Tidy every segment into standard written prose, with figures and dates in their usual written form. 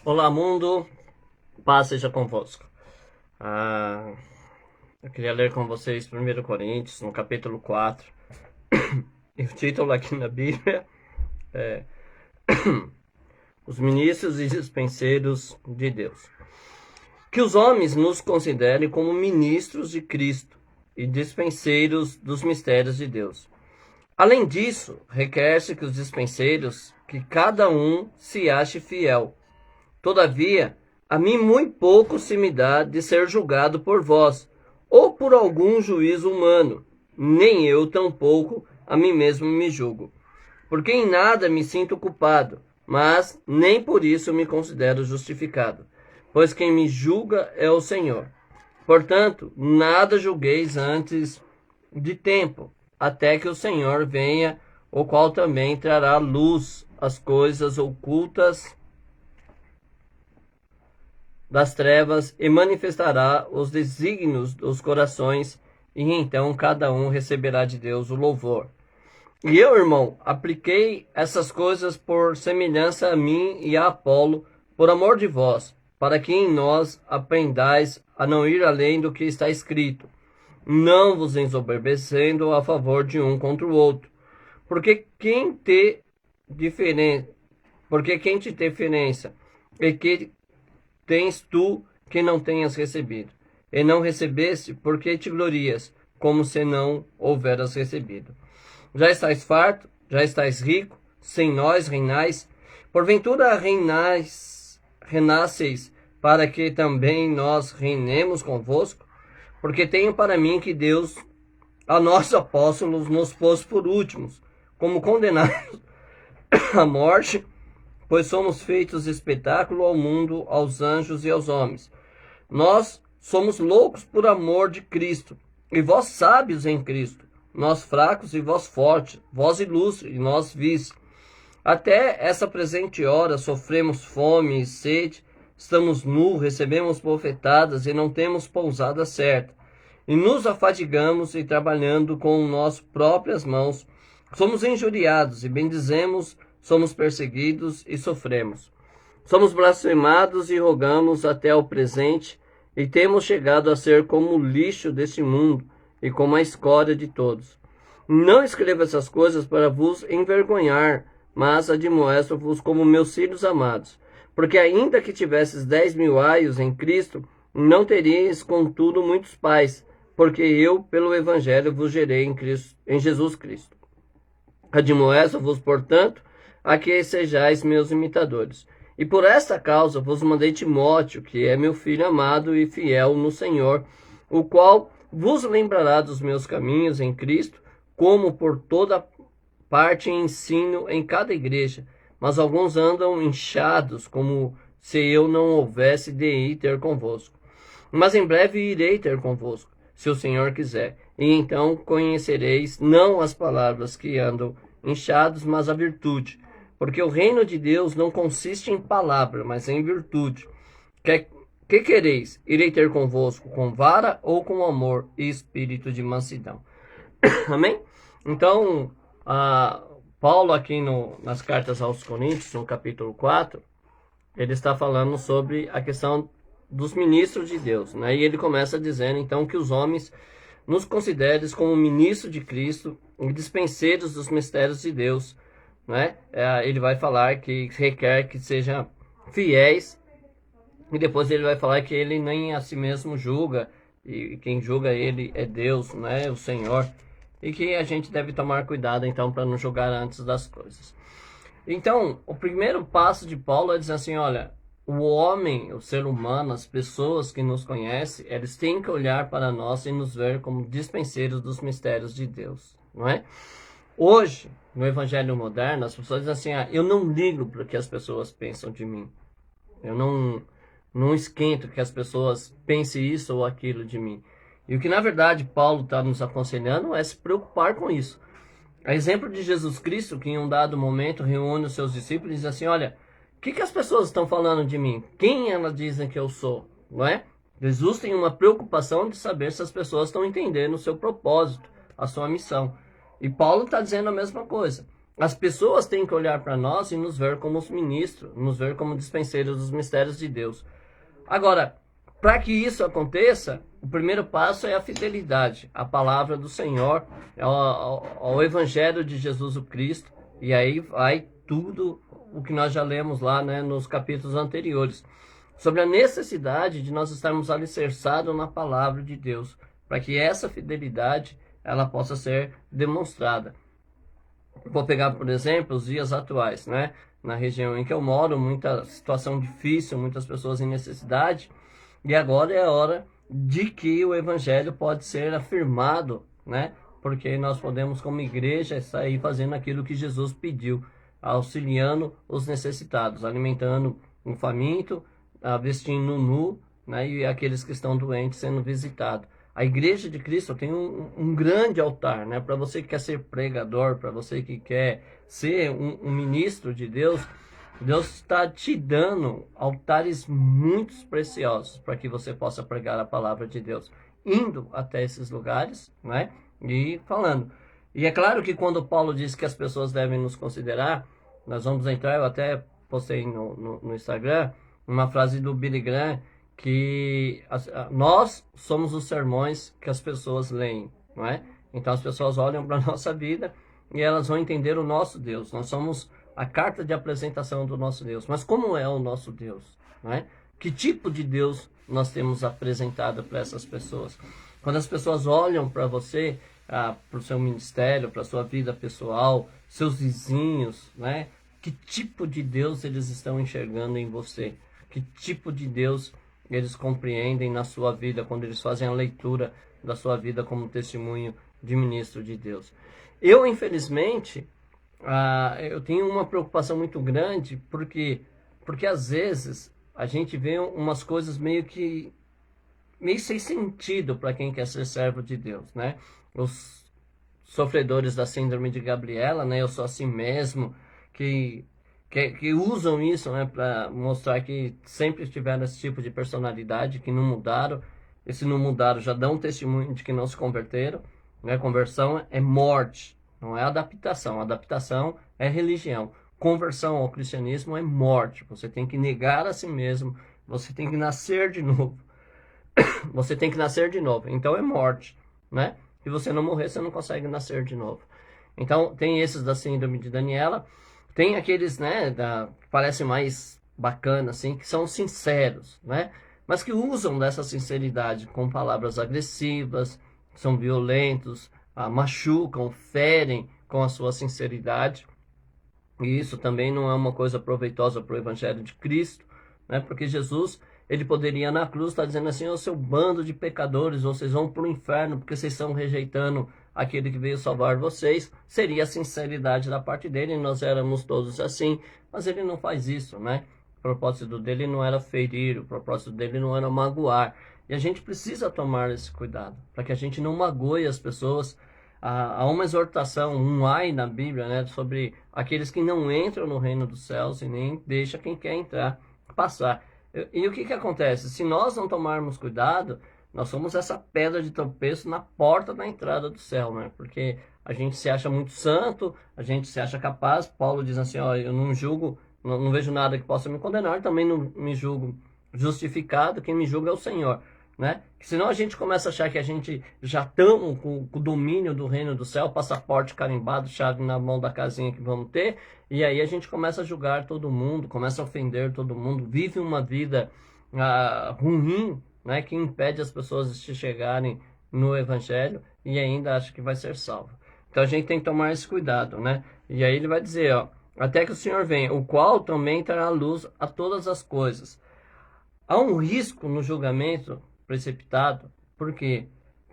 Olá, mundo, paz seja convosco. Eu queria ler com vocês 1 Coríntios, no capítulo 4. E o título aqui na Bíblia é Os Ministros e Dispenseiros de Deus. Que os homens nos considerem como ministros de Cristo e dispenseiros dos mistérios de Deus. Além disso, requer-se que os dispenseiros, que cada um se ache fiel. Todavia, a mim muito pouco se me dá de ser julgado por vós, ou por algum juízo humano, nem eu tampouco a mim mesmo me julgo. Porque em nada me sinto culpado, mas nem por isso me considero justificado, pois quem me julga é o Senhor. Portanto, nada julgueis antes de tempo, até que o Senhor venha, o qual também trará à luz as coisas ocultas das trevas e manifestará os desígnios dos corações, e então cada um receberá de Deus o louvor. E eu, irmão, apliquei essas coisas por semelhança a mim e a Apolo, por amor de vós, para que em nós aprendais a não ir além do que está escrito, não vos ensoberbecendo a favor de um contra o outro. Porque quem te diferença, e que tens tu que não tenhas recebido, e não recebeste, porque te glorias, como se não houveras recebido. Já estais farto, já estais rico, sem nós reinais, porventura renasceis, para que também nós reinemos convosco? Porque tenho para mim que Deus, a nós apóstolos, nos pôs por últimos, como condenados à morte, pois somos feitos espetáculo ao mundo, aos anjos e aos homens. Nós somos loucos por amor de Cristo, e vós sábios em Cristo. Nós fracos e vós fortes, vós ilustres e nós vis. Até essa presente hora sofremos fome e sede, estamos nus, recebemos bofetadas e não temos pousada certa. E nos afadigamos e trabalhando com nossas próprias mãos, somos injuriados e bendizemos, somos perseguidos e sofremos. Somos blasfemados e rogamos até o presente, e temos chegado a ser como o lixo deste mundo e como a escória de todos. Não escrevo essas coisas para vos envergonhar, mas admoesto-vos como meus filhos amados. Porque ainda que tivesses 10.000 aios em Cristo, não teríeis contudo muitos pais, porque eu, pelo Evangelho, vos gerei em Jesus Cristo. Admoesto-vos, portanto, a que sejais meus imitadores. E por esta causa vos mandei Timóteo, que é meu filho amado e fiel no Senhor, o qual vos lembrará dos meus caminhos em Cristo, como por toda parte ensino em cada igreja. Mas alguns andam inchados, como se eu não houvesse de ir ter convosco. Mas em breve irei ter convosco, se o Senhor quiser. E então conhecereis não as palavras que andam inchados, mas a virtude. Porque o reino de Deus não consiste em palavra, mas em virtude. Que quereis? Irei ter convosco com vara ou com amor e espírito de mansidão. Amém? Então, Paulo aqui nas cartas aos Coríntios, no capítulo 4, ele está falando sobre a questão dos ministros de Deus, né? E ele começa dizendo, então, que os homens nos considerem como ministros de Cristo e dispenseiros dos mistérios de Deus, né? Ele vai falar que requer que sejam fiéis, e depois ele vai falar que ele nem a si mesmo julga, e quem julga ele é Deus, né? O Senhor, e que a gente deve tomar cuidado então para não julgar antes das coisas. Então, o primeiro passo de Paulo é dizer assim, olha, o homem, o ser humano, as pessoas que nos conhecem, eles têm que olhar para nós e nos ver como dispenseiros dos mistérios de Deus, não é? Hoje, no Evangelho moderno, as pessoas dizem assim, eu não ligo para o que as pessoas pensam de mim. Eu não esquento que as pessoas pensem isso ou aquilo de mim. E o que, na verdade, Paulo está nos aconselhando é se preocupar com isso. A exemplo de Jesus Cristo, que em um dado momento reúne os seus discípulos e diz assim, olha, o que as pessoas estão falando de mim? Quem elas dizem que eu sou? Não é? Jesus tem uma preocupação de saber se as pessoas estão entendendo o seu propósito, a sua missão. E Paulo está dizendo a mesma coisa. As pessoas têm que olhar para nós e nos ver como os ministros, nos ver como dispenseiros dos mistérios de Deus. Agora, para que isso aconteça, o primeiro passo é a fidelidade, à palavra do Senhor, ao Evangelho de Jesus o Cristo, e aí vai tudo o que nós já lemos lá, né, nos capítulos anteriores, sobre a necessidade de nós estarmos alicerçados na palavra de Deus, para que essa fidelidade ela possa ser demonstrada. Vou pegar, por exemplo, os dias atuais, né? Na região em que eu moro, muita situação difícil, muitas pessoas em necessidade, e agora é a hora de que o evangelho pode ser afirmado, né? Porque nós podemos, como igreja, sair fazendo aquilo que Jesus pediu, auxiliando os necessitados, alimentando o faminto, vestindo o nu, né? E aqueles que estão doentes sendo visitados. A igreja de Cristo tem um grande altar, né? Para você que quer ser pregador, para você que quer ser um ministro de Deus, Deus está te dando altares muito preciosos para que você possa pregar a palavra de Deus, indo até esses lugares, né? E falando. E é claro que quando Paulo diz que as pessoas devem nos considerar, nós vamos entrar, eu até postei no Instagram, uma frase do Billy Graham, que nós somos os sermões que as pessoas leem, não é? Então as pessoas olham para a nossa vida e elas vão entender o nosso Deus. Nós somos a carta de apresentação do nosso Deus. Mas como é o nosso Deus? Não é? Que tipo de Deus nós temos apresentado para essas pessoas? Quando as pessoas olham para você, para o seu ministério, para a sua vida pessoal, seus vizinhos, né? Que tipo de Deus eles estão enxergando em você? Que tipo de Deus eles compreendem na sua vida quando eles fazem a leitura da sua vida como testemunho de ministro de Deus? Eu, infelizmente, eu tenho uma preocupação muito grande porque às vezes a gente vê umas coisas meio sem sentido para quem quer ser servo de Deus, né? Os sofredores da síndrome de Gabriela, né? Eu sou assim mesmo, que usam isso, né, para mostrar que sempre tiveram esse tipo de personalidade, que não mudaram. E se não mudaram, já dão um testemunho de que não se converteram. Né? Conversão é morte, não é adaptação. Adaptação é religião. Conversão ao cristianismo é morte. Você tem que negar a si mesmo. Você tem que nascer de novo. Você tem que nascer de novo. Então é morte, né? Se você não morrer, você não consegue nascer de novo. Então tem esses da síndrome de Daniela. Tem aqueles, né, que parecem mais bacana, assim, que são sinceros, né? Mas que usam dessa sinceridade com palavras agressivas, são violentos, machucam, ferem com a sua sinceridade. E isso também não é uma coisa proveitosa para o Evangelho de Cristo, né? Porque Jesus, ele poderia na cruz estar dizendo assim: ô seu bando de pecadores, vocês vão para o inferno porque vocês estão rejeitando aquele que veio salvar vocês. Seria a sinceridade da parte dele, e nós éramos todos assim, mas ele não faz isso, né? O propósito dele não era ferir, o propósito dele não era magoar. E a gente precisa tomar esse cuidado, para que a gente não magoe as pessoas. Há uma exortação, um ai na Bíblia, né, sobre aqueles que não entram no reino dos céus e nem deixa quem quer entrar passar. E o que acontece? Se nós não tomarmos cuidado, nós somos essa pedra de tropeço na porta da entrada do céu, né? Porque a gente se acha muito santo, a gente se acha capaz. Paulo diz assim, ó, eu não julgo, não vejo nada que possa me condenar, também não me julgo justificado, quem me julga é o Senhor, né? Senão a gente começa a achar que a gente já estamos com o domínio do reino do céu, passaporte carimbado, chave na mão da casinha que vamos ter, e aí a gente começa a julgar todo mundo, começa a ofender todo mundo, vive uma vida ruim, né, que impede as pessoas de chegarem no Evangelho e ainda acha que vai ser salvo. Então a gente tem que tomar esse cuidado, né? E aí ele vai dizer, ó, até que o Senhor venha, o qual também trará luz a todas as coisas. Há um risco no julgamento precipitado, por quê?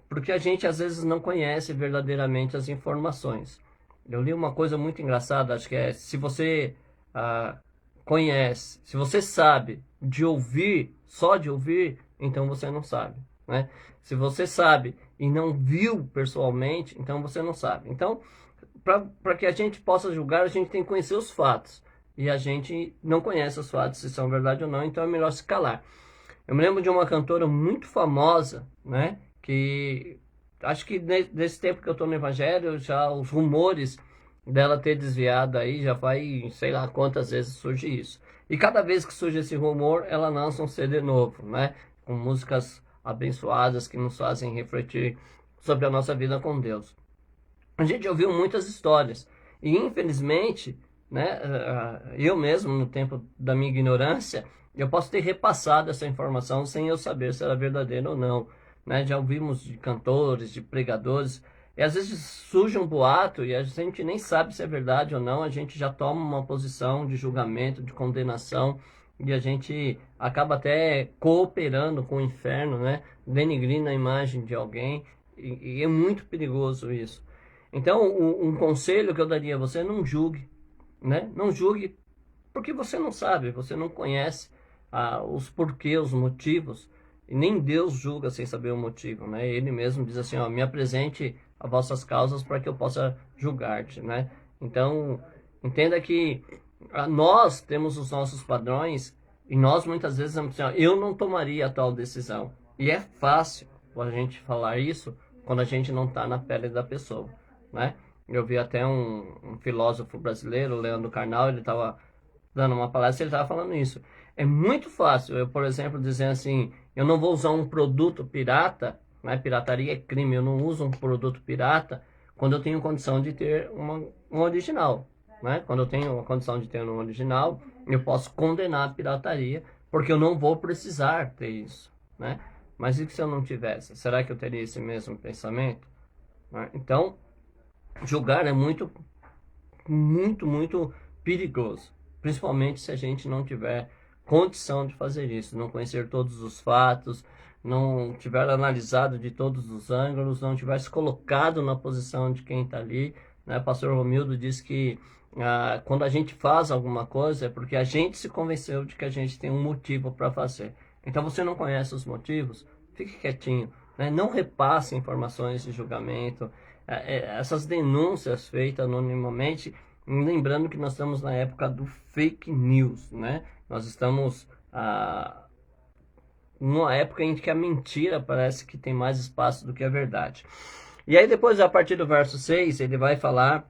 Porque a gente às vezes não conhece verdadeiramente as informações. Eu li uma coisa muito engraçada, acho que é, se você conhece, se você sabe de ouvir, só de ouvir, então você não sabe, né? Se você sabe e não viu pessoalmente, então você não sabe. Então, para que a gente possa julgar, a gente tem que conhecer os fatos. E a gente não conhece os fatos, se são verdade ou não, então é melhor se calar. Eu me lembro de uma cantora muito famosa, né? Que acho que nesse tempo que eu estou no Evangelho, já os rumores dela ter desviado aí, já faz, sei lá quantas vezes surge isso. E cada vez que surge esse rumor, ela lança um CD novo, né? Com músicas abençoadas que nos fazem refletir sobre a nossa vida com Deus. A gente ouviu muitas histórias e infelizmente, né, eu mesmo no tempo da minha ignorância, eu posso ter repassado essa informação sem eu saber se era verdadeira ou não, né? Já ouvimos de cantores, de pregadores, e às vezes surge um boato e a gente nem sabe se é verdade ou não, a gente já toma uma posição de julgamento, de condenação, e a gente acaba até cooperando com o inferno, né? Denigrindo a imagem de alguém, e é muito perigoso isso. Então, um conselho que eu daria a você, não julgue, né? Não julgue porque você não sabe, você não conhece os porquês, os motivos, e nem Deus julga sem saber o motivo, né? Ele mesmo diz assim, ó, me apresente as vossas causas para que eu possa julgar-te, né? Então, entenda que nós temos os nossos padrões e nós muitas vezes dizemos assim, ó, eu não tomaria tal decisão. E é fácil a gente falar isso quando a gente não está na pele da pessoa, né? Eu vi até um filósofo brasileiro, Leandro Carnal, ele estava dando uma palestra, ele estava falando isso. É muito fácil eu, por exemplo, dizer assim, eu não vou usar um produto pirata, né? Pirataria é crime, eu não uso um produto pirata quando eu tenho condição de ter um original, né? Quando eu tenho a condição de ter um original, eu posso condenar a pirataria, porque eu não vou precisar ter isso, né? Mas e se eu não tivesse? Será que eu teria esse mesmo pensamento? Né? Então, julgar é muito, muito perigoso, principalmente se a gente não tiver condição de fazer isso, não conhecer todos os fatos, não tiver analisado de todos os ângulos, não tiver se colocado na posição de quem está ali, né? Pastor Romildo diz que quando a gente faz alguma coisa é porque a gente se convenceu de que a gente tem um motivo para fazer. Então você não conhece os motivos, fique quietinho, né? Não repasse informações de julgamento, essas denúncias feitas anonimamente, lembrando que nós estamos na época do fake news, né? Nós estamos numa época em que a mentira parece que tem mais espaço do que a verdade. E aí depois, a partir do verso 6, ele vai falar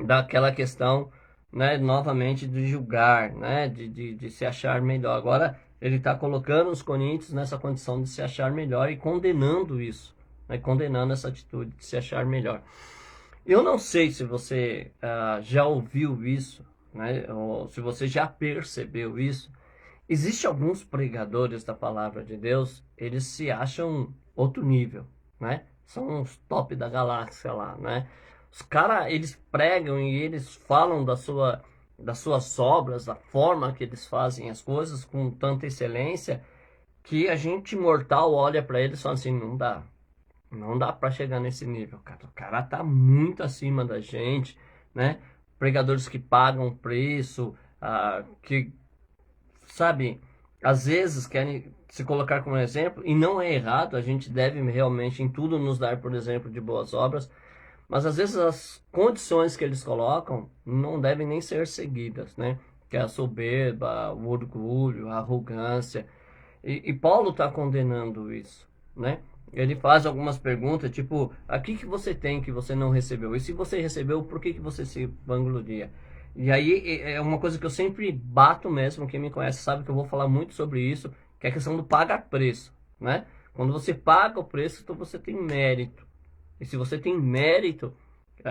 daquela questão, né, novamente de julgar, né, de se achar melhor. Agora ele está colocando os coríntios nessa condição de se achar melhor e condenando isso, né, condenando essa atitude de se achar melhor. Eu não sei se você já ouviu isso, né, ou se você já percebeu isso. Existem alguns pregadores da palavra de Deus, eles se acham outro nível, né? São os top da galáxia lá, né? Os caras, eles pregam e eles falam das suas obras, da forma que eles fazem as coisas com tanta excelência, que a gente mortal olha para eles e fala assim, não dá para chegar nesse nível, cara. O cara tá muito acima da gente, né? Pregadores que pagam preço, que, sabe, às vezes querem se colocar como exemplo, e não é errado, a gente deve realmente em tudo nos dar, por exemplo, de boas obras, mas às vezes as condições que eles colocam não devem nem ser seguidas, né? Que é a soberba, o orgulho, a arrogância. E Paulo está condenando isso, né? Ele faz algumas perguntas, tipo, o que você tem que você não recebeu? E se você recebeu, por que você se vangloria? E aí é uma coisa que eu sempre bato mesmo, quem me conhece sabe que eu vou falar muito sobre isso, que é a questão do pagar preço, né? Quando você paga o preço, então você tem mérito. E se você tem mérito,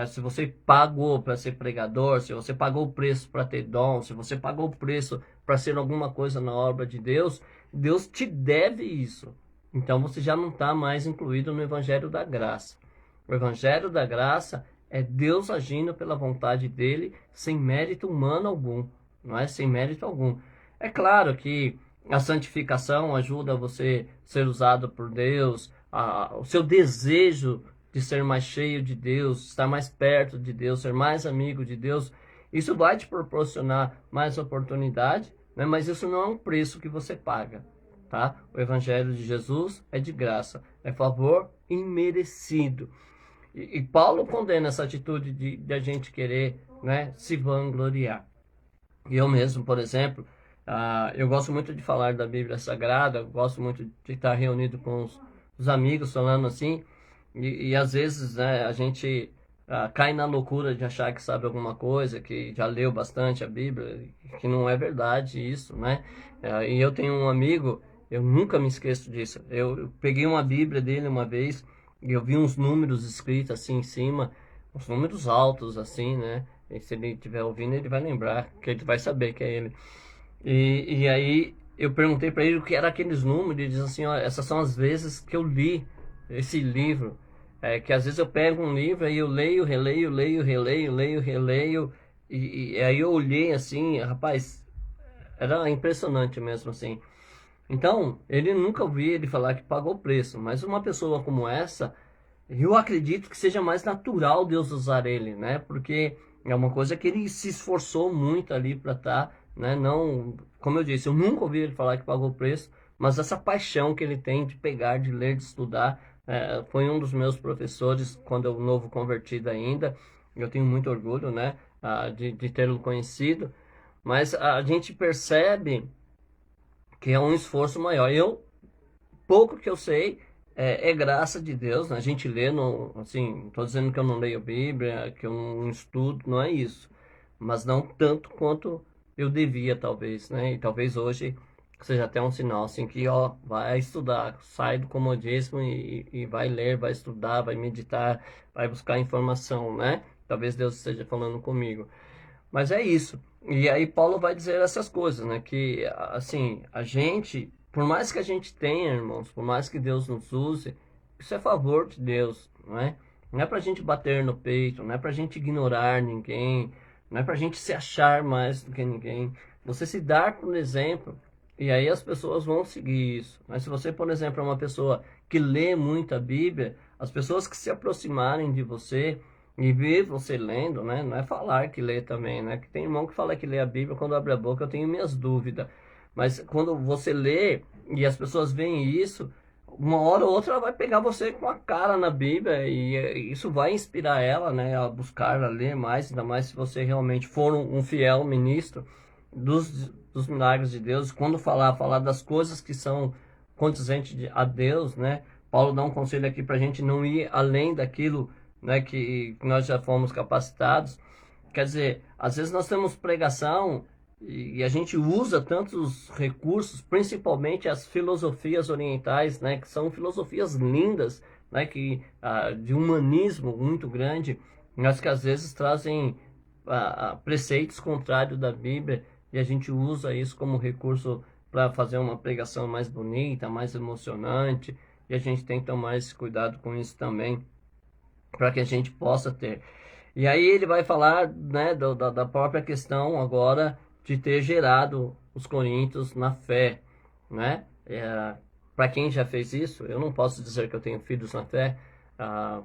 se você pagou para ser pregador, se você pagou o preço para ter dom, se você pagou o preço para ser alguma coisa na obra de Deus, Deus te deve isso. Então você já não está mais incluído no Evangelho da Graça. O Evangelho da Graça é Deus agindo pela vontade dele, sem mérito humano algum, não é? Sem mérito algum. É claro que a santificação ajuda você a ser usado por Deus, o seu desejo de ser mais cheio de Deus, estar mais perto de Deus, ser mais amigo de Deus, isso vai te proporcionar mais oportunidade, né? Mas isso não é um preço que você paga, tá? O Evangelho de Jesus é de graça, é favor imerecido. E Paulo condena essa atitude de a gente querer, né, se vangloriar. E eu mesmo, por exemplo, eu gosto muito de falar da Bíblia Sagrada, eu gosto muito de estar reunido com os amigos falando assim, e às vezes, né, a gente cai na loucura de achar que sabe alguma coisa, que já leu bastante a Bíblia, que não é verdade isso, né? E eu tenho um amigo, eu nunca me esqueço disso. Eu peguei uma Bíblia dele uma vez e eu vi uns números escritos assim em cima, uns números altos assim, né? E se ele estiver ouvindo, ele vai lembrar, que ele vai saber que é ele. E aí eu perguntei para ele o que eram aqueles números, ele diz assim, ó, essas são as vezes que eu li esse livro. Que às vezes eu pego um livro e eu leio, releio, leio, releio, leio, releio, e aí eu olhei assim, rapaz, era impressionante mesmo assim. Então, ele nunca ouvi ele falar que pagou o preço, mas uma pessoa como essa, eu acredito que seja mais natural Deus usar ele, né? Porque é uma coisa que ele se esforçou muito ali para estar, né? Não, como eu disse, eu nunca ouvi ele falar que pagou o preço, mas essa paixão que ele tem de pegar, de ler, de estudar, foi um dos meus professores quando eu novo convertido ainda. Eu tenho muito orgulho, né? De tê-lo conhecido, mas a gente percebe que é um esforço maior. Pouco que eu sei é graça de Deus, né? A gente lê, no, assim, não estou dizendo que eu não leio a Bíblia, que eu não estudo, não é isso. Mas não tanto quanto eu devia, talvez, né? E talvez hoje seja até um sinal, assim, que, ó, vai estudar, sai do comodismo e vai ler, vai estudar, vai meditar, vai buscar informação, né? Talvez Deus esteja falando comigo. Mas é isso. E aí Paulo vai dizer essas coisas, né? Que, assim, a gente, por mais que a gente tenha, irmãos, por mais que Deus nos use, isso é favor de Deus, não é? Não é pra gente bater no peito, não é pra gente ignorar ninguém, não é pra gente se achar mais do que ninguém. Você se dar por exemplo, e aí as pessoas vão seguir isso. Mas se você, por exemplo, é uma pessoa que lê muito a Bíblia, as pessoas que se aproximarem de você, e ver você lendo, né? Não é falar que lê também, né? Que tem irmão que fala que lê a Bíblia, quando abre a boca eu tenho minhas dúvidas. Mas quando você lê e as pessoas veem isso, uma hora ou outra ela vai pegar você com a cara na Bíblia e isso vai inspirar ela, né? A buscar, a ler mais, ainda mais se você realmente for um fiel ministro dos milagres de Deus. Quando falar das coisas que são condizentes a Deus, né? Paulo dá um conselho aqui para a gente não ir além daquilo, né, que nós já fomos capacitados. Quer dizer, às vezes nós temos pregação e a gente usa tantos recursos, principalmente as filosofias orientais, né, que são filosofias lindas, né, de humanismo muito grande, mas que às vezes trazem preceitos contrários da Bíblia e a gente usa isso como recurso para fazer uma pregação mais bonita, mais emocionante, e a gente tem que tomar esse cuidado com isso também, para que a gente possa ter. E aí ele vai falar, né, da própria questão agora de ter gerado os coríntios na fé, né? Para quem já fez isso, eu não posso dizer que eu tenho filhos na fé,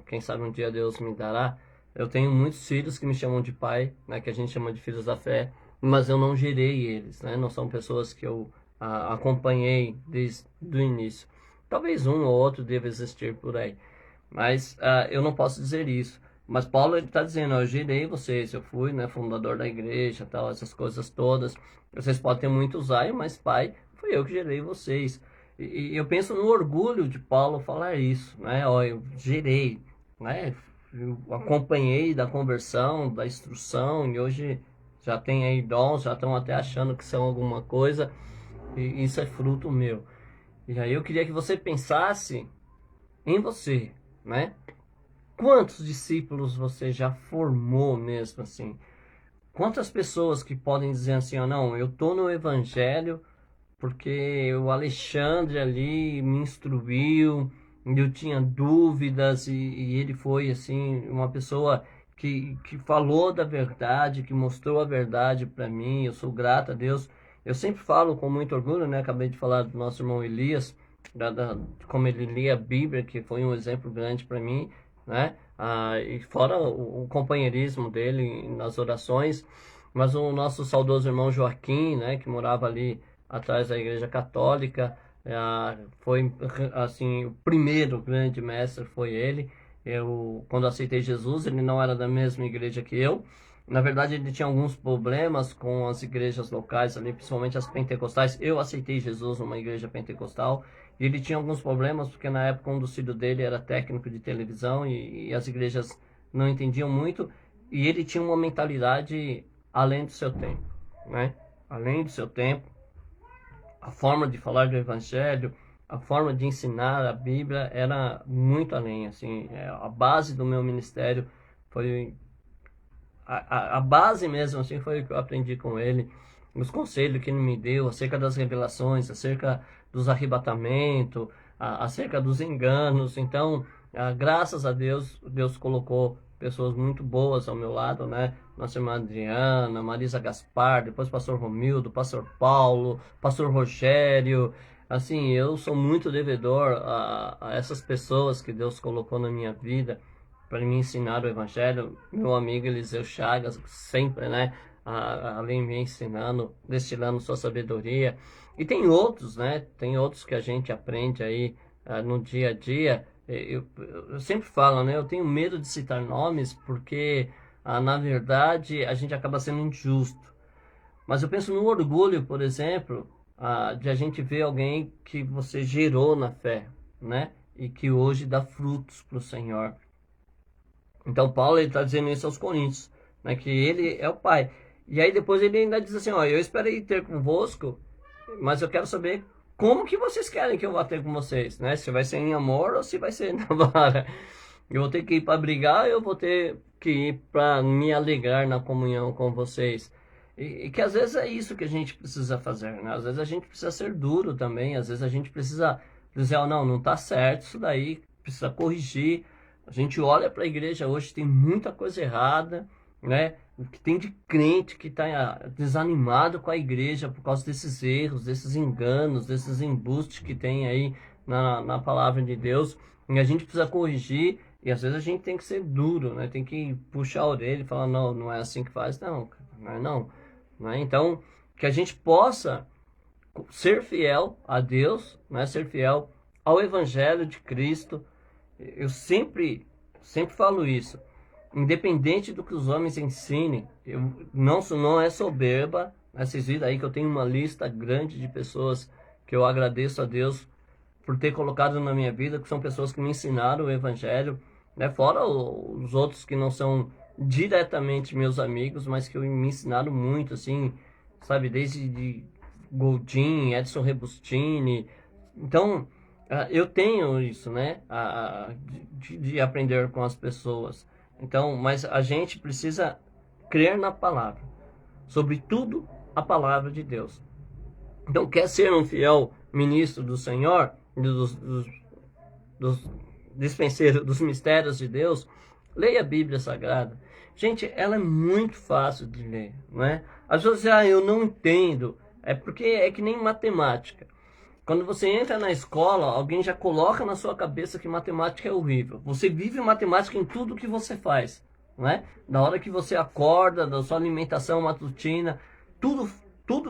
quem sabe um dia Deus me dará. Eu tenho muitos filhos que me chamam de pai, né, que a gente chama de filhos da fé, mas eu não gerei eles, né? Não são pessoas que eu acompanhei desde o início. Talvez um ou outro deva existir por aí. Mas eu não posso dizer isso. Mas Paulo está dizendo, eu gerei vocês, eu fui, né, fundador da igreja, tal, essas coisas todas. Vocês podem ter muitos ai, mas pai, fui eu que gerei vocês. E eu penso no orgulho de Paulo falar isso, né? Ó, eu gerei, né? Eu acompanhei da conversão, da instrução, e hoje já tem aí dons, já estão até achando que são alguma coisa, e isso é fruto meu. E aí eu queria que você pensasse em você, né? Quantos discípulos você já formou mesmo assim? Quantas pessoas que podem dizer assim, ó, não, eu tô no evangelho porque o Alexandre ali me instruiu, eu tinha dúvidas e ele foi assim uma pessoa que falou da verdade, que mostrou a verdade para mim. Eu sou grato a Deus. Eu sempre falo com muito orgulho, né? Acabei de falar do nosso irmão Elias, como ele lia a Bíblia, que foi um exemplo grande para mim, né? E fora o companheirismo dele nas orações, mas o nosso saudoso irmão Joaquim, né? Que morava ali atrás da Igreja Católica, foi assim o primeiro grande mestre foi ele. Eu, quando aceitei Jesus, ele não era da mesma igreja que eu. Na verdade, ele tinha alguns problemas com as igrejas locais ali, principalmente as pentecostais. Eu aceitei Jesus numa igreja pentecostal e ele tinha alguns problemas porque na época um dos filhos dele era técnico de televisão e as igrejas não entendiam muito, e ele tinha uma mentalidade além do seu tempo, né? Além do seu tempo, a forma de falar do evangelho, a forma de ensinar a Bíblia era muito além, assim, a base do meu ministério foi a base mesmo, assim, foi o que eu aprendi com ele, os conselhos que ele me deu acerca das revelações, acerca dos arrebatamentos, acerca dos enganos. Então, graças a Deus, Deus colocou pessoas muito boas ao meu lado, né? Nossa irmã Adriana, Marisa Gaspar, depois pastor Romildo, pastor Paulo, pastor Rogério. Assim, eu sou muito devedor a essas pessoas que Deus colocou na minha vida para me ensinar o evangelho. Meu amigo Eliseu Chagas, sempre, né? Além me ensinando, destilando sua sabedoria. E tem outros, né? Tem outros que a gente aprende aí no dia a dia. Eu sempre falo, né? Eu tenho medo de citar nomes porque, na verdade, a gente acaba sendo injusto. Mas eu penso no orgulho, por exemplo, de a gente ver alguém que você gerou na fé, né? E que hoje dá frutos para o Senhor. Então Paulo está dizendo isso aos Coríntios, né? Que ele é o Pai. E aí depois ele ainda diz assim, ó, eu esperei ter convosco, mas eu quero saber como que vocês querem que eu vá ter com vocês, né? Se vai ser em amor ou se vai ser na vara. Eu vou ter que ir para brigar, eu vou ter que ir para me alegrar na comunhão com vocês. E que às vezes é isso que a gente precisa fazer, né? Às vezes a gente precisa ser duro também, às vezes a gente precisa dizer, oh, não tá certo isso daí, precisa corrigir. A gente olha para a igreja hoje, tem muita coisa errada, né? O que tem de crente que está desanimado com a igreja por causa desses erros, desses enganos, desses embustes que tem aí na palavra de Deus. E a gente precisa corrigir, e às vezes a gente tem que ser duro, né? Tem que puxar a orelha e falar, não é assim que faz, não, não é não. Né? Então, que a gente possa ser fiel a Deus, né? Ser fiel ao Evangelho de Cristo. Eu sempre falo isso. Independente do que os homens ensinem, eu não é soberba. Né? Vocês viram aí que eu tenho uma lista grande de pessoas que eu agradeço a Deus por ter colocado na minha vida, que são pessoas que me ensinaram o Evangelho, né? Fora os outros que não são diretamente meus amigos, mas que me ensinaram muito, assim, sabe? Desde de Goldin, Edson Rebustini. Então, eu tenho isso, né? De aprender com as pessoas. Então, mas a gente precisa crer na palavra. Sobretudo, a palavra de Deus. Então, quer ser um fiel ministro do Senhor, dos dispenseiros, dos mistérios de Deus, leia a Bíblia Sagrada. Gente, ela é muito fácil de ler, não é? As pessoas dizem, eu não entendo. É porque é que nem matemática. Quando você entra na escola, alguém já coloca na sua cabeça que matemática é horrível. Você vive matemática em tudo que você faz, né? Na hora que você acorda, da sua alimentação matutina, tudo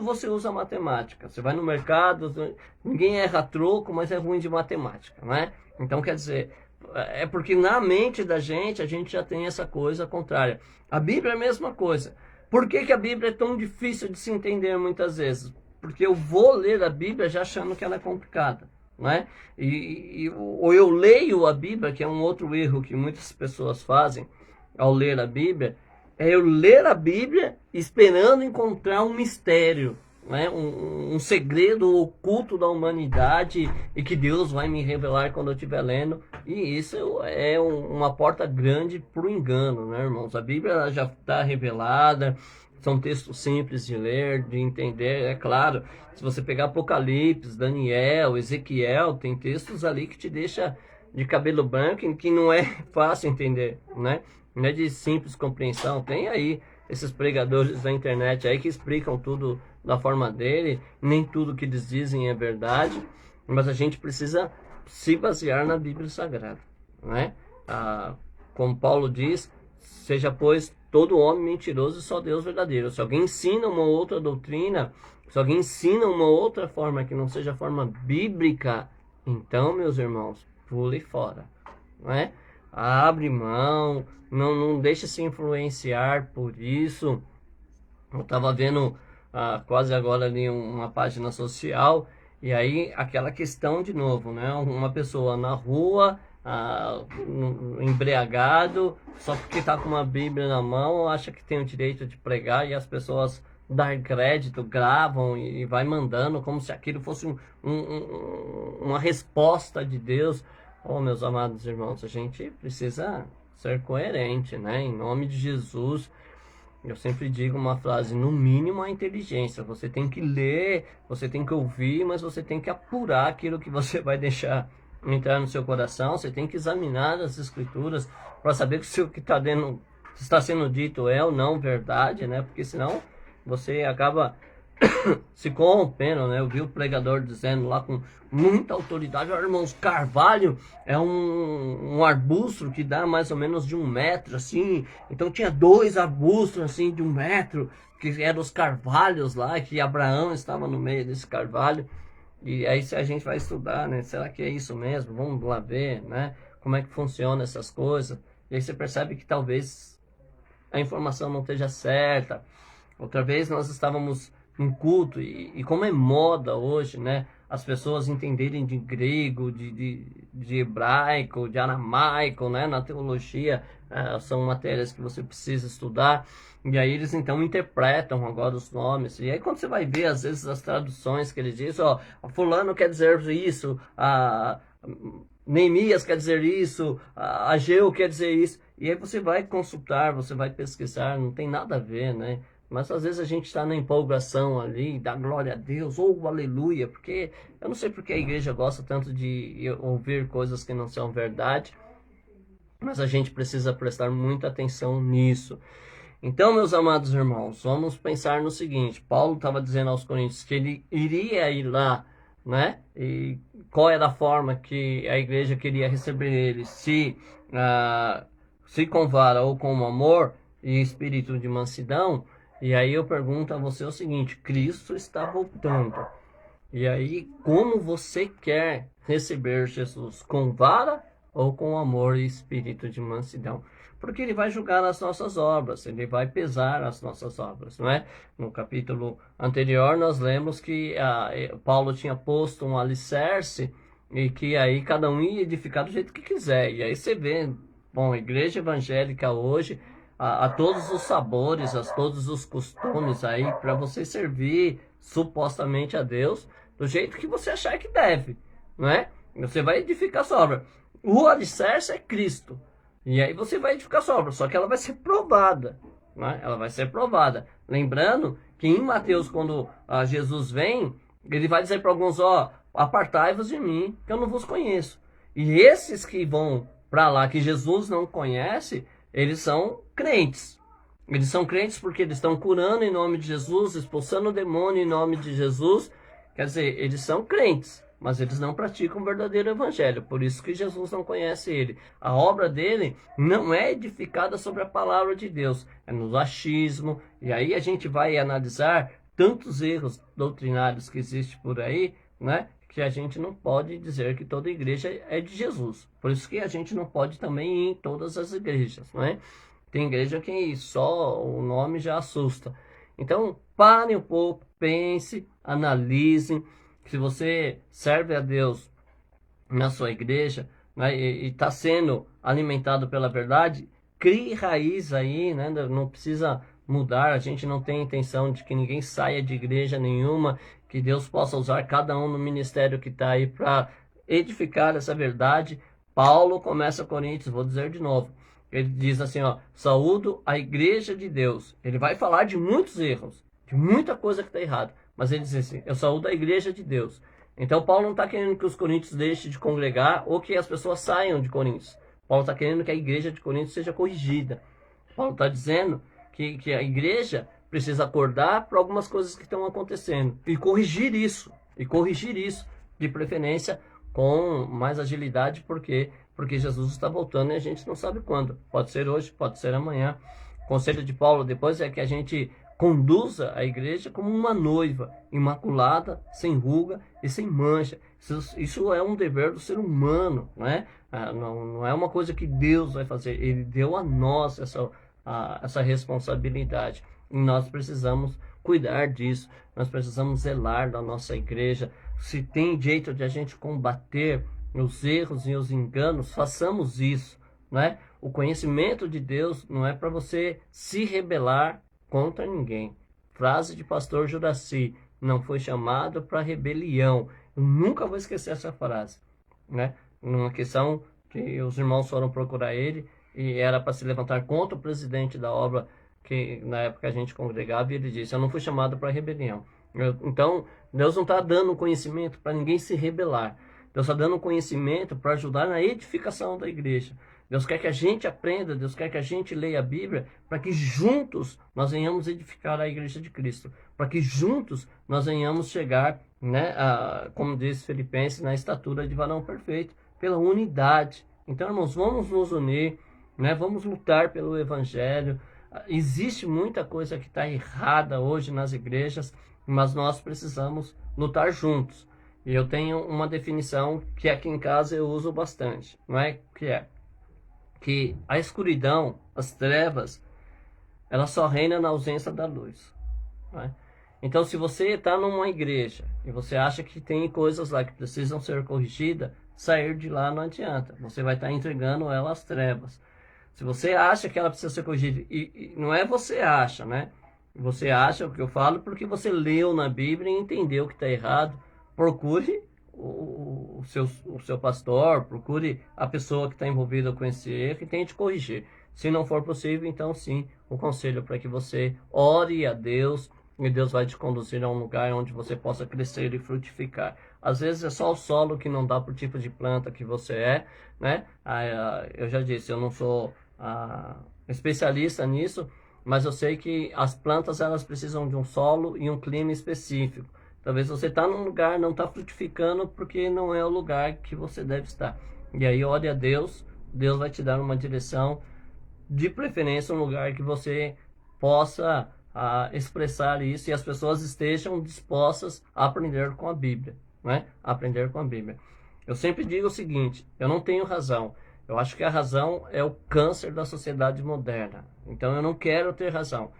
você usa matemática. Você vai no mercado, ninguém erra troco, mas é ruim de matemática, né? Então, quer dizer, é porque na mente da gente, a gente já tem essa coisa contrária. A Bíblia é a mesma coisa. Por que a Bíblia é tão difícil de se entender muitas vezes? Porque eu vou ler a Bíblia já achando que ela é complicada, né? Ou eu leio a Bíblia, que é um outro erro que muitas pessoas fazem ao ler a Bíblia, é eu ler a Bíblia esperando encontrar um mistério, né? Um segredo oculto da humanidade e que Deus vai me revelar quando eu estiver lendo. E isso é uma porta grande para o engano, né, irmãos? A Bíblia já está revelada. São textos simples de ler, de entender, é claro. Se você pegar Apocalipse, Daniel, Ezequiel, tem textos ali que te deixa de cabelo branco, em que não é fácil entender, né? Não é de simples compreensão. Tem aí esses pregadores da internet aí que explicam tudo da forma dele, nem tudo que eles dizem é verdade, mas a gente precisa se basear na Bíblia Sagrada, né? Como Paulo diz, seja, pois, todo homem mentiroso e só Deus verdadeiro. Se alguém ensina uma outra doutrina, se alguém ensina uma outra forma que não seja a forma bíblica, então, meus irmãos, pule fora, né? Abre mão, não deixe se influenciar por isso. Eu estava vendo quase agora ali uma página social, e aí aquela questão de novo, né? Uma pessoa na rua embriagado, só porque está com uma Bíblia na mão, acha que tem o direito de pregar e as pessoas dar crédito, gravam e vai mandando como se aquilo fosse uma resposta de Deus. Oh, meus amados irmãos, a gente precisa ser coerente, né? Em nome de Jesus, eu sempre digo uma frase: no mínimo a inteligência. Você tem que ler, você tem que ouvir, mas você tem que apurar aquilo que você vai deixar entrar no seu coração. Você tem que examinar as escrituras para saber se o que está sendo dito é ou não verdade, né? Porque senão você acaba se corrompendo, né? Eu vi o pregador dizendo lá com muita autoridade: olha, irmãos, carvalho é um arbusto que dá mais ou menos de 1 metro, assim. Então tinha 2 arbustos, assim, de 1 metro, que eram os carvalhos lá, que Abraão estava no meio desse carvalho. E aí se a gente vai estudar, né? Será que é isso mesmo? Vamos lá ver, né? Como é que funciona essas coisas. E aí você percebe que talvez a informação não esteja certa. Outra vez nós estávamos em culto e como é moda hoje, né? As pessoas entenderem de grego, de hebraico, de aramaico, né? Na teologia, são matérias que você precisa estudar. E aí eles então interpretam agora os nomes. E aí quando você vai ver, às vezes, as traduções que eles dizem, ó, fulano quer dizer isso, Neemias quer dizer isso, Ageu quer dizer isso. E aí você vai consultar, você vai pesquisar, não tem nada a ver, né? Mas às vezes a gente está na empolgação ali, dá glória a Deus, ou aleluia, porque eu não sei porque a igreja gosta tanto de ouvir coisas que não são verdade, mas a gente precisa prestar muita atenção nisso. Então, meus amados irmãos, vamos pensar no seguinte: Paulo estava dizendo aos Coríntios que ele iria ir lá, né? E qual era a forma que a igreja queria receber ele, se com vara ou com amor e espírito de mansidão. E aí eu pergunto a você o seguinte: Cristo está voltando. E aí, como você quer receber Jesus? Com vara ou com amor e espírito de mansidão? Porque ele vai julgar as nossas obras, ele vai pesar as nossas obras, não é? No capítulo anterior nós lemos que Paulo tinha posto um alicerce e que aí cada um ia edificar do jeito que quiser. E aí você vê, bom, a igreja evangélica hoje, a todos os sabores, a todos os costumes aí, para você servir supostamente a Deus do jeito que você achar que deve, não é? Você vai edificar sua obra. O alicerce é Cristo. E aí você vai edificar sua obra, só que ela vai ser provada, né? Ela vai ser provada. Lembrando que em Mateus, quando Jesus vem, ele vai dizer para alguns: ó, apartai-vos de mim, que eu não vos conheço. E esses que vão para lá, que Jesus não conhece, eles são crentes. Eles são crentes porque eles estão curando em nome de Jesus, expulsando o demônio em nome de Jesus. Quer dizer, eles são crentes, mas eles não praticam o verdadeiro evangelho. Por isso que Jesus não conhece ele. A obra dele não é edificada sobre a palavra de Deus. É no achismo. E aí a gente vai analisar tantos erros doutrinários que existem por aí, né? Que a gente não pode dizer que toda igreja é de Jesus. Por isso que a gente não pode também ir em todas as igrejas, não é? Tem igreja que só o nome já assusta. Então, pare um pouco, pense, analise. Se você serve a Deus na sua igreja, né, e está sendo alimentado pela verdade, crie raiz aí, né? Não precisa mudar. A gente não tem intenção de que ninguém saia de igreja nenhuma, que Deus possa usar cada um no ministério que está aí para edificar essa verdade. Paulo começa Coríntios, vou dizer de novo. Ele diz assim, ó: saúdo a igreja de Deus. Ele vai falar de muitos erros, de muita coisa que está errada, mas ele diz assim: eu saúdo a igreja de Deus. Então Paulo não está querendo que os coríntios deixem de congregar ou que as pessoas saiam de Coríntios. Paulo está querendo que a igreja de Coríntios seja corrigida. Paulo está dizendo que a igreja precisa acordar para algumas coisas que estão acontecendo e corrigir isso, de preferência com mais agilidade, porque Jesus está voltando e a gente não sabe quando. Pode ser hoje, pode ser amanhã. O conselho de Paulo depois é que a gente conduza a igreja como uma noiva, imaculada, sem ruga e sem mancha. Isso é um dever do ser humano, né? Não é uma coisa que Deus vai fazer. Ele deu a nós essa responsabilidade. E nós precisamos cuidar disso. Nós precisamos zelar da nossa igreja. Se tem jeito de a gente combater os erros e os enganos, façamos isso, né? O conhecimento de Deus não é para você se rebelar contra ninguém. Frase de pastor Juraci, não foi chamado para rebelião. Eu nunca vou esquecer essa frase, né? Numa questão que os irmãos foram procurar ele e era para se levantar contra o presidente da obra que na época a gente congregava, e ele disse, eu não fui chamado para rebelião. Então, Deus não está dando conhecimento para ninguém se rebelar. Deus está dando conhecimento para ajudar na edificação da igreja. Deus quer que a gente aprenda, Deus quer que a gente leia a Bíblia, para que juntos nós venhamos edificar a igreja de Cristo. Para que juntos nós venhamos chegar, né, como diz Filipenses, na estatura de varão perfeito, pela unidade. Então, irmãos, vamos nos unir, né, vamos lutar pelo Evangelho. Existe muita coisa que está errada hoje nas igrejas, mas nós precisamos lutar juntos. E eu tenho uma definição que aqui em casa eu uso bastante, não é? Que a escuridão, as trevas, ela só reina na ausência da luz, não é? Então, se você está numa igreja e você acha que tem coisas lá que precisam ser corrigidas, sair de lá não adianta. Você vai estar entregando ela às trevas. Se você acha que ela precisa ser corrigida, e não é você acha, né? Você acha o que eu falo porque você leu na Bíblia e entendeu que está errado. Procure o seu pastor, procure a pessoa que está envolvida com esse erro e tente corrigir. Se não for possível, então sim, o conselho para que você ore a Deus e Deus vai te conduzir a um lugar onde você possa crescer e frutificar. Às vezes é só o solo que não dá para o tipo de planta que você é, né? Eu já disse, eu não sou especialista nisso, mas eu sei que as plantas elas precisam de um solo e um clima específico. Talvez você está num lugar, não está frutificando porque não é o lugar que você deve estar. E aí, ore a Deus, Deus vai te dar uma direção, de preferência um lugar que você possa expressar isso e as pessoas estejam dispostas a aprender com a Bíblia, né? Aprender com a Bíblia. Eu sempre digo o seguinte, eu não tenho razão. Eu acho que a razão é o câncer da sociedade moderna. Então eu não quero ter razão.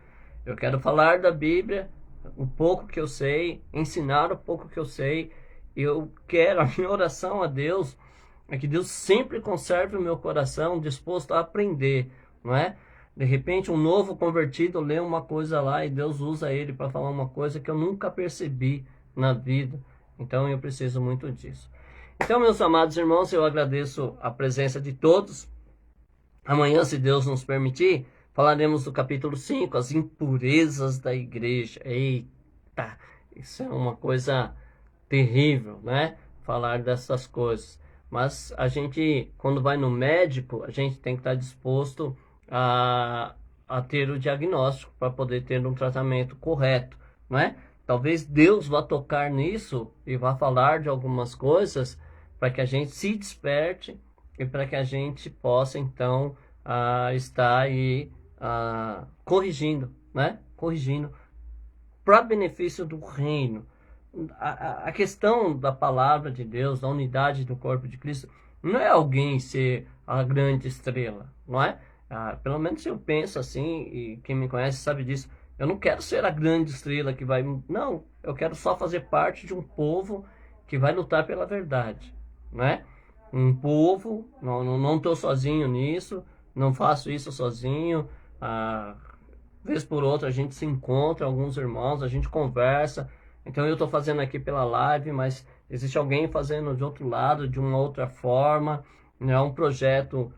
Eu quero falar da Bíblia, o pouco que eu sei, ensinar o pouco que eu sei. Eu quero, a minha oração a Deus é que Deus sempre conserve o meu coração disposto a aprender, não é? De repente um novo convertido lê uma coisa lá e Deus usa ele para falar uma coisa que eu nunca percebi na vida. Então eu preciso muito disso. Então, meus amados irmãos, eu agradeço a presença de todos. Amanhã, se Deus nos permitir, falaremos do capítulo 5, as impurezas da igreja. Eita, isso é uma coisa terrível, né? Falar dessas coisas. Mas a gente, quando vai no médico, a gente tem que estar disposto a ter o diagnóstico para poder ter um tratamento correto, não é? Talvez Deus vá tocar nisso e vá falar de algumas coisas para que a gente se desperte e para que a gente possa, então, estar aí corrigindo, né? Corrigindo para benefício do reino. A questão da palavra de Deus, da unidade do corpo de Cristo, não é alguém ser a grande estrela, não é? Pelo menos eu penso assim, e quem me conhece sabe disso. Eu não quero ser a grande estrela que vai... Não, eu quero só fazer parte de um povo que vai lutar pela verdade, né? Um povo, não estou sozinho nisso, não faço isso sozinho. Vez por outra a gente se encontra, alguns irmãos, a gente conversa. Então eu estou fazendo aqui pela live, mas existe alguém fazendo de outro lado, de uma outra forma. Não é um projeto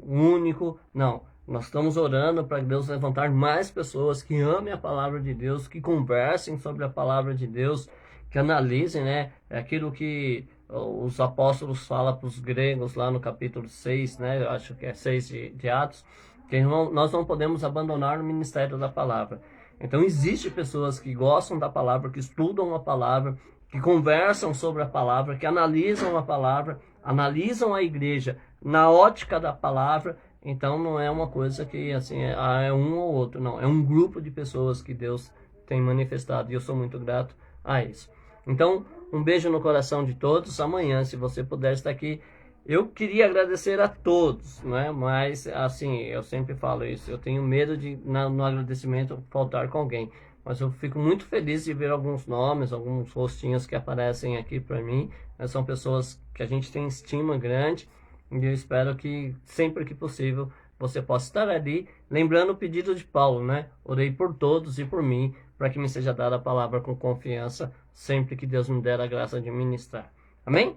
único, não. Nós estamos orando para Deus levantar mais pessoas que amem a palavra de Deus, que conversem sobre a palavra de Deus, que analisem, né, aquilo que os apóstolos falam para os gregos lá no capítulo 6, né, eu acho que é 6 de Atos, que nós não podemos abandonar o ministério da palavra. Então, existem pessoas que gostam da palavra, que estudam a palavra, que conversam sobre a palavra, que analisam a palavra, analisam a igreja na ótica da palavra. Então não é uma coisa que assim é um ou outro, não. É um grupo de pessoas que Deus tem manifestado e eu sou muito grato a isso. Então, um beijo no coração de todos. Amanhã, se você puder estar aqui, eu queria agradecer a todos, né? Mas assim, eu sempre falo isso, eu tenho medo de no agradecimento faltar com alguém. mas eu fico muito feliz de ver alguns nomes, alguns rostinhos que aparecem aqui para mim. São pessoas que a gente tem estima grande, e eu espero que sempre que possível você possa estar ali, lembrando o pedido de Paulo, né? Orei por todos e por mim, para que me seja dada a palavra com confiança, sempre que Deus me der a graça de ministrar. Amém?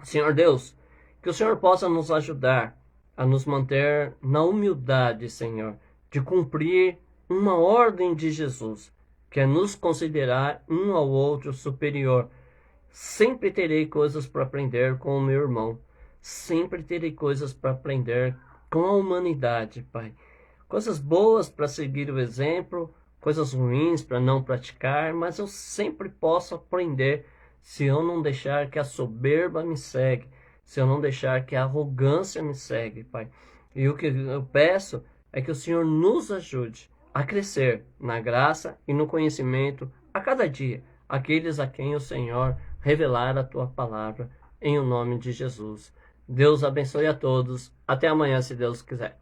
Senhor Deus, que o Senhor possa nos ajudar a nos manter na humildade, Senhor, de cumprir uma ordem de Jesus, que é nos considerar um ao outro superior. Sempre terei coisas para aprender com o meu irmão. Sempre terei coisas para aprender com a humanidade, Pai. Coisas boas para seguir o exemplo, coisas ruins para não praticar, mas eu sempre posso aprender se eu não deixar que a soberba me segue, se eu não deixar que a arrogância me segue, Pai. E o que eu peço é que o Senhor nos ajude a crescer na graça e no conhecimento a cada dia, aqueles a quem o Senhor revelar a tua palavra, em o nome de Jesus. Deus abençoe a todos. Até amanhã, se Deus quiser.